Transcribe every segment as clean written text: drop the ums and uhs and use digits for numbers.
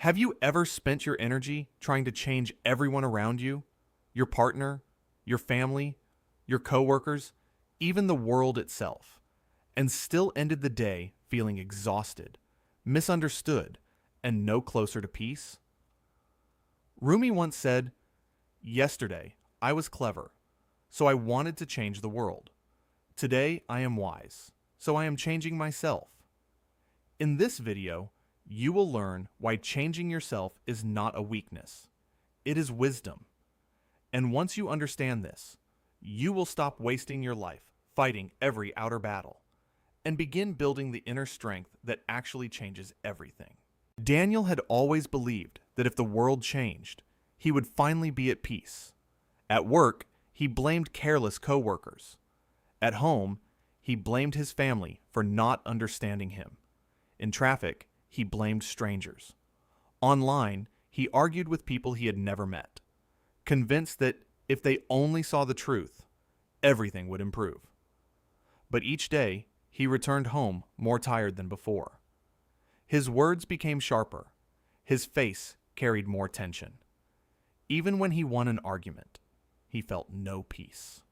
Have you ever spent your energy trying to change everyone around you? Your partner, your family, your coworkers, even the world itself, and still ended the day feeling exhausted, misunderstood, and no closer to peace? Rumi once said, "Yesterday, I was clever, so I wanted to change the world. Today, I am wise, so I am changing myself." In this video, you will learn why changing yourself is not a weakness. It is wisdom. And once you understand this, you will stop wasting your life fighting every outer battle and begin building the inner strength that actually changes everything. Daniel had always believed that if the world changed, he would finally be at peace. At work, he blamed careless coworkers. At home, he blamed his family for not understanding him. In traffic, he blamed strangers. Online, he argued with people he had never met, convinced that if they only saw the truth, everything would improve. But each day, he returned home more tired than before. His words became sharper. His face carried more tension. Even when he won an argument, he felt no peace.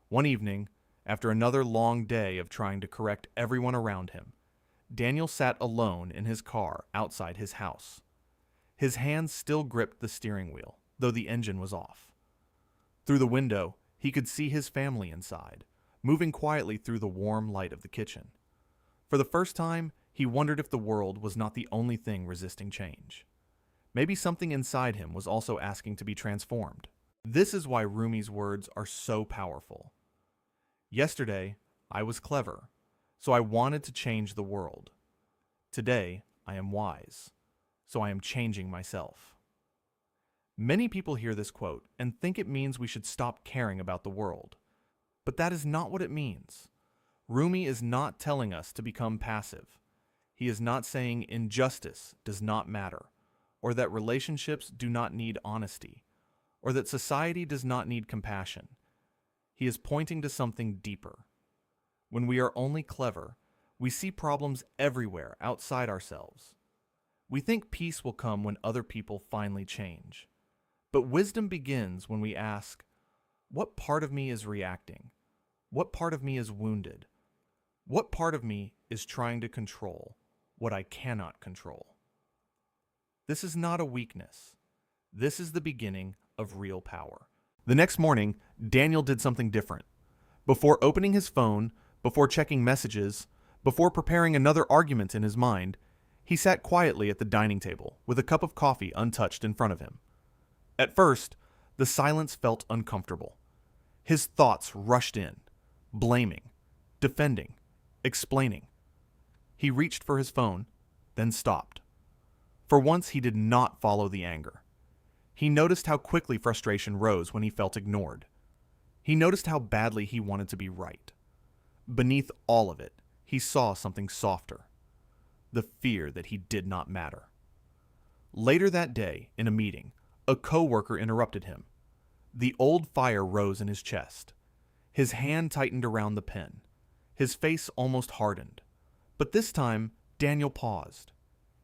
One evening, after another long day of trying to correct everyone around him, Daniel sat alone in his car outside his house. His hands still gripped the steering wheel, though the engine was off. Through the window, he could see his family inside, moving quietly through the warm light of the kitchen. For the first time, he wondered if the world was not the only thing resisting change. Maybe something inside him was also asking to be transformed. This is why Rumi's words are so powerful. Yesterday, I was clever, so I wanted to change the world. Today, I am wise, so I am changing myself. Many people hear this quote and think it means we should stop caring about the world. But that is not what it means. Rumi is not telling us to become passive. He is not saying injustice does not matter, or that relationships do not need honesty, or that society does not need compassion. He is pointing to something deeper. When we are only clever, we see problems everywhere outside ourselves. We think peace will come when other people finally change. But wisdom begins when we ask, what part of me is reacting? What part of me is wounded? What part of me is trying to control what I cannot control? This is not a weakness. This is the beginning of real power. The next morning, Daniel did something different. Before opening his phone, before checking messages, before preparing another argument in his mind, he sat quietly at the dining table with a cup of coffee untouched in front of him. At first, the silence felt uncomfortable. His thoughts rushed in, blaming, defending, explaining. He reached for his phone, then stopped. For once, he did not follow the anger. He noticed how quickly frustration rose when he felt ignored. He noticed how badly he wanted to be right. Beneath all of it, he saw something softer: the fear that he did not matter. Later that day, in a meeting, a coworker interrupted him. The old fire rose in his chest. His hand tightened around the pen. His face almost hardened. But this time, Daniel paused.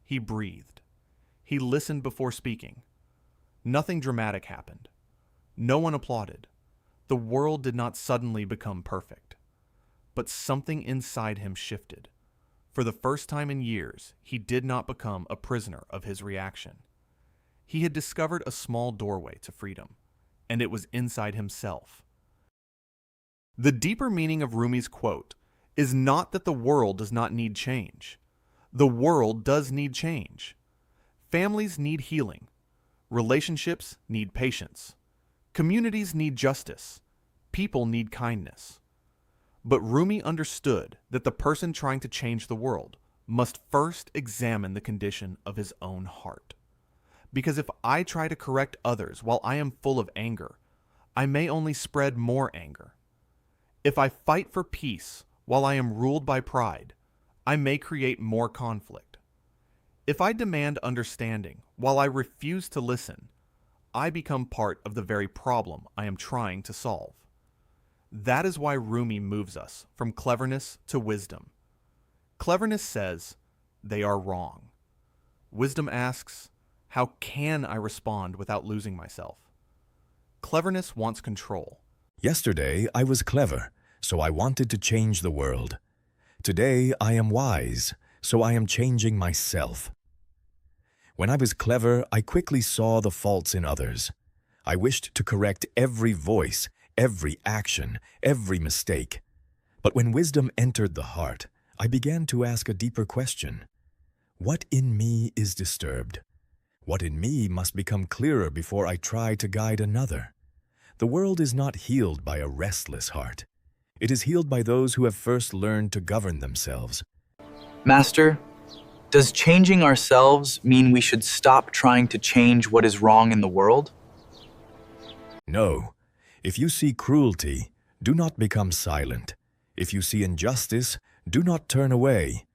He breathed. He listened before speaking. Nothing dramatic happened. No one applauded. The world did not suddenly become perfect. But something inside him shifted. For the first time in years, he did not become a prisoner of his reaction. He had discovered a small doorway to freedom, and it was inside himself. The deeper meaning of Rumi's quote is not that the world does not need change. The world does need change. Families need healing. Relationships need patience. Communities need justice. People need kindness. But Rumi understood that the person trying to change the world must first examine the condition of his own heart. Because if I try to correct others while I am full of anger, I may only spread more anger. If I fight for peace while I am ruled by pride, I may create more conflict. If I demand understanding while I refuse to listen, I become part of the very problem I am trying to solve. That is why Rumi moves us from cleverness to wisdom. Cleverness says, they are wrong. Wisdom asks, how can I respond without losing myself? Cleverness wants control. Yesterday I was clever, so I wanted to change the world. Today I am wise, so I am changing myself. When I was clever, I quickly saw the faults in others. I wished to correct every voice, every action, every mistake. But when wisdom entered the heart, I began to ask a deeper question. What in me is disturbed? What in me must become clearer before I try to guide another? The world is not healed by a restless heart. It is healed by those who have first learned to govern themselves. Master, does changing ourselves mean we should stop trying to change what is wrong in the world? No. If you see cruelty, do not become silent. If you see injustice, do not turn away.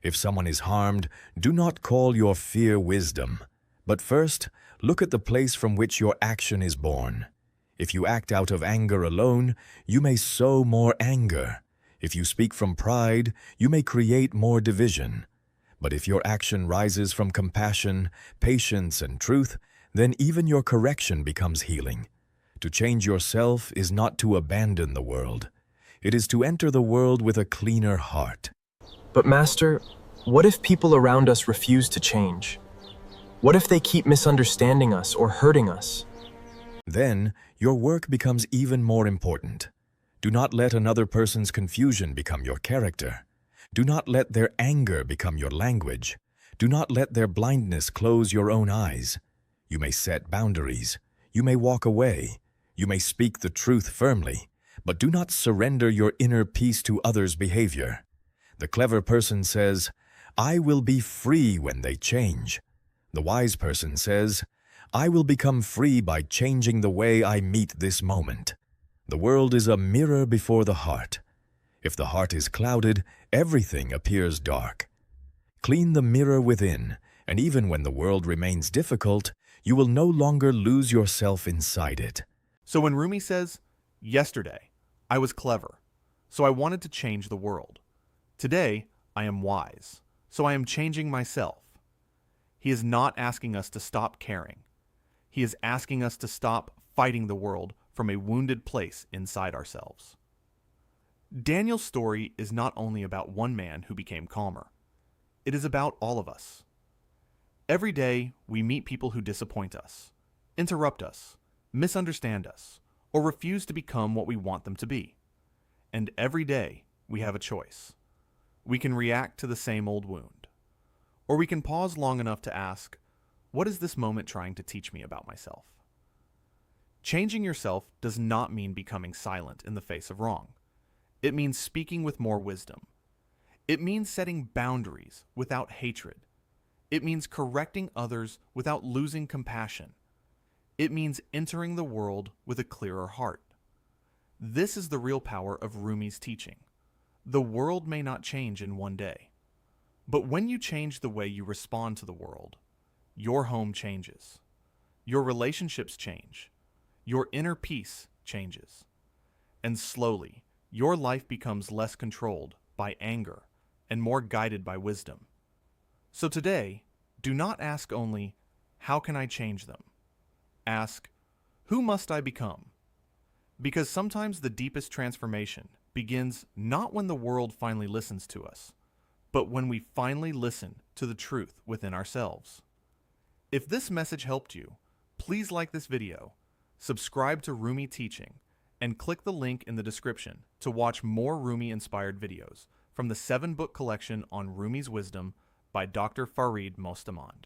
If someone is harmed, do not call your fear wisdom. But first, look at the place from which your action is born. If you act out of anger alone, you may sow more anger. If you speak from pride, you may create more division. But if your action rises from compassion, patience, and truth, then even your correction becomes healing. To change yourself is not to abandon the world. It is to enter the world with a cleaner heart. But Master, what if people around us refuse to change? What if they keep misunderstanding us or hurting us? Then, your work becomes even more important. Do not let another person's confusion become your character. Do not let their anger become your language. Do not let their blindness close your own eyes. You may set boundaries. You may walk away. You may speak the truth firmly, but do not surrender your inner peace to others' behavior. The clever person says, I will be free when they change. The wise person says, I will become free by changing the way I meet this moment. The world is a mirror before the heart. If the heart is clouded, everything appears dark. Clean the mirror within, and even when the world remains difficult, you will no longer lose yourself inside it. So when Rumi says, yesterday, I was clever, so I wanted to change the world. Today, I am wise, so I am changing myself. He is not asking us to stop caring. He is asking us to stop fighting the world from a wounded place inside ourselves. Daniel's story is not only about one man who became calmer. It is about all of us. Every day, we meet people who disappoint us, interrupt us, misunderstand us, or refuse to become what we want them to be. And every day, we have a choice. We can react to the same old wound. Or we can pause long enough to ask, what is this moment trying to teach me about myself? Changing yourself does not mean becoming silent in the face of wrong. It means speaking with more wisdom. It means setting boundaries without hatred. It means correcting others without losing compassion. It means entering the world with a clearer heart. This is the real power of Rumi's teaching. The world may not change in one day. But when you change the way you respond to the world, your home changes. Your relationships change. Your inner peace changes. And slowly, your life becomes less controlled by anger and more guided by wisdom. So today, do not ask only, how can I change them? Ask, who must I become? Because sometimes the deepest transformation begins not when the world finally listens to us, but when we finally listen to the truth within ourselves. If this message helped you, please like this video, subscribe to Rumi Teaching, and click the link in the description to watch more Rumi-inspired videos from the 7-book collection on Rumi's wisdom by Dr. Farid Mostamand.